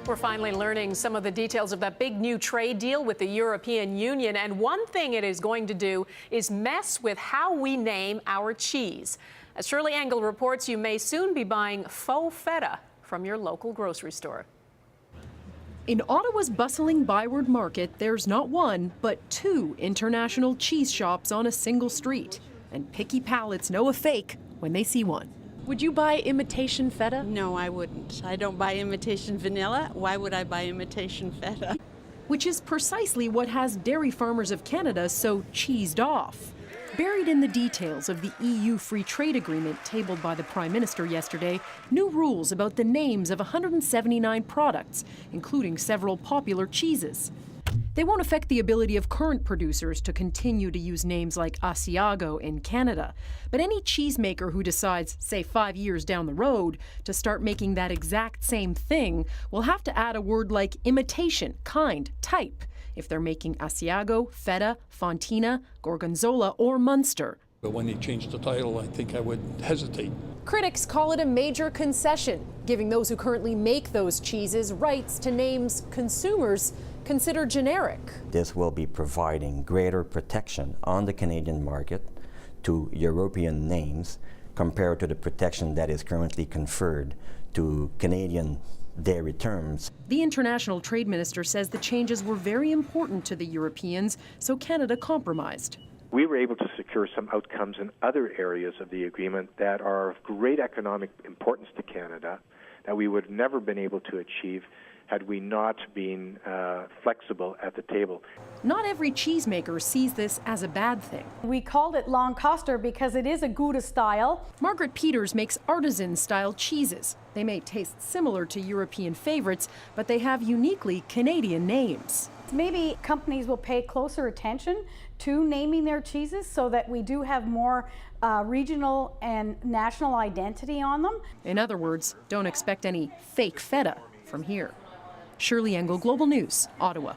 We're finally learning some of the details of that big new trade deal with the European Union. And one thing it is going to do is mess with how we name our cheese. As Shirlee Engel reports, you may soon be buying faux Feta from your local grocery store. In Ottawa's bustling Byward Market, there's not one, but two international cheese shops on a single street. And picky palates know a fake when they see one. Would you buy imitation Feta? No, I wouldn't. I don't buy imitation vanilla. Why would I buy imitation Feta? Which is precisely what has dairy farmers of Canada so cheesed off. Buried in the details of the EU free trade agreement tabled by the Prime Minister yesterday, new rules about the names of 179 products, including several popular cheeses. They won't affect the ability of current producers to continue to use names like Asiago in Canada. But any cheesemaker who decides, say 5 years down the road, to start making that exact same thing will have to add a word like imitation, kind, type, if they're making Asiago, Feta, Fontina, Gorgonzola, or Munster. But when they changed the title, I think I would hesitate. Critics call it a major concession, giving those who currently make those cheeses rights to names consumers consider generic. This will be providing greater protection on the Canadian market to European names compared to the protection that is currently conferred to Canadian dairy terms. The International Trade Minister says the changes were very important to the Europeans, so Canada compromised. We were able to secure some outcomes in other areas of the agreement that are of great economic importance to Canada that we would have never been able to achieve had we not been flexible at the table. Not every cheesemaker sees this as a bad thing. We called it Lancaster because it is a Gouda style. Margaret Peters makes artisan-style cheeses. They may taste similar to European favorites, but they have uniquely Canadian names. Maybe companies will pay closer attention to naming their cheeses so that we do have more regional and national identity on them. In other words, don't expect any fake Feta from here. Shirlee Engel, Global News, Ottawa.